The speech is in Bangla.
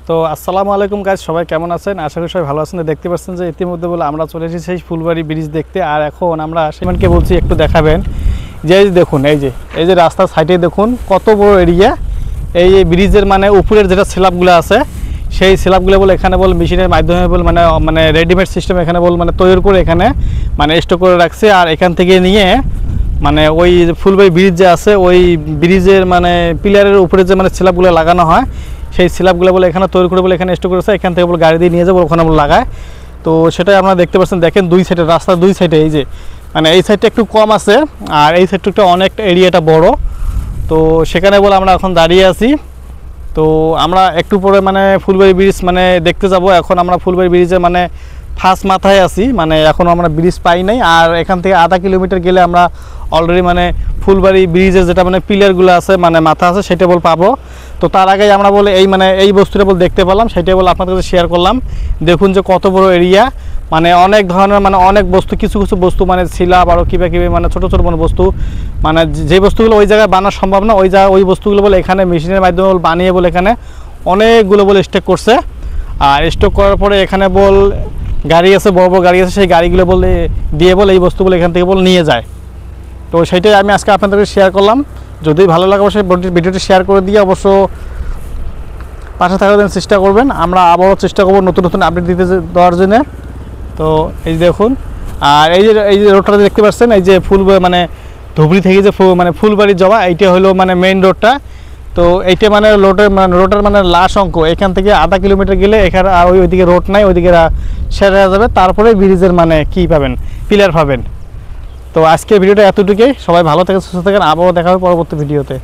তো আসসালামু আলাইকুম গাইস, সবাই কেমন আছেন? আশা করি সবাই ভালো আছেন। দেখতে পাচ্ছেন যে ইতিমধ্যে বলে আমরা চলে এসেছি সেই ফুলবাড়ি ব্রিজ দেখতে। আর এখন আমরা সেমানকে বলছি একটু দেখাবেন যে এই দেখুন, এই যে রাস্তার সাইডে দেখুন কত বড় এরিয়া। এই ব্রিজের মানে উপরের যেটা স্ল্যাবগুলো আছে সেই স্ল্যাবগুলো বলে এখানে বল মেশিনের মাধ্যমে বল মানে রেডিমেড সিস্টেম এখানে বল মানে তৈরি করে এখানে মানে স্টক করে রাখছে। আর এখান থেকে নিয়ে মানে ওই ফুলবাড়ি ব্রিজ যে আছে ওই ব্রিজের মানে পিলারের উপরে যে মানে স্ল্যাবগুলো লাগানো হয় সেই স্ল্যাবগুলো বলে এখানে তৈরি করে বলে এখানে স্টক করেছে। এখান থেকে বলে গাড়ি দিয়ে নিয়ে যাবো ওখানে বলে লাগায়। তো সেটাই আপনারা দেখতে পাচ্ছেন। দেখেন দুই সাইডে, রাস্তার দুই সাইডে এই যে মানে এই সাইডটা একটু কম আছে আর এই সাইডটা অনেক এরিয়াটা বড়। তো সেখানে বলে আমরা এখন দাঁড়িয়ে আছি। তো আমরা একটু পরে মানে ফুলবাড়ি ব্রিজ মানে দেখতে যাব। এখন আমরা ফুলবাড়ি ব্রিজে মানে ফার্স্ট মাথায় আছি, মানে এখনও আমরা ব্রিজ পাই নাই। আর এখান থেকে আধা কিলোমিটার গেলে আমরা অলরেডি মানে ফুলবাড়ি ব্রিজের যেটা মানে পিলারগুলো আছে মানে মাথা আছে সেটা বল পাবো। তো তার আগেই আমরা বলে এই মানে এই বস্তুটা বল দেখতে পেলাম, সেটাই বলে আপনাদের কাছে শেয়ার করলাম। দেখুন যে কত বড় এরিয়া, মানে অনেক ধরনের মানে অনেক বস্তু, কিছু কিছু বস্তু মানে শিলা আরও কিবা কিবি মানে ছোটো ছোটো মানে বস্তু, মানে যে বস্তুগুলো ওই জায়গায় বানানো সম্ভব না ওই বস্তুগুলো বলে এখানে মেশিনের মাধ্যমে বল বানিয়ে বলে এখানে অনেকগুলো বলে স্টক করছে। আর স্টক করার পরে এখানে বল গাড়ি আছে, বড় বড় গাড়ি আছে, সেই গাড়িগুলো বলে দিয়ে বলে এই বস্তুগুলো এখান থেকে বল নিয়ে যায়। তো সেইটাই আমি আজকে আপনাদেরকে শেয়ার করলাম। যদি ভালো লাগে অবশ্যই ভিডিওটি শেয়ার করে দিয়ে অবশ্য পাশে থাকার জন্য চেষ্টা করবেন। আমরা আবারও চেষ্টা করবো নতুন নতুন আপডেট দেওয়ার জন্য। তো এই দেখুন, আর এই যে রোডটা দেখতে পাচ্ছেন, এই যে মানে ধুবড়ি থেকে যে মানে ফুলবাড়ি যাওয়া এইটা হলো মানে মেইন রোডটা। তো এইটা মানে রোডের মানে লাস্ট অঙ্ক। এখান থেকে আধা কিলোমিটার গেলে এখানে আর ওইদিকে রোড নাই, ওইদিকে শেষ হয়ে যাবে। তারপরে ব্রিজের মানে কি পাবেন, পিলার পাবেন। তো আজকের ভিডিওটা এতটুকুই। সবাই ভালো থাকেন, সুস্থ থাকেন। আবারও দেখা হবে পরবর্তী ভিডিওতে।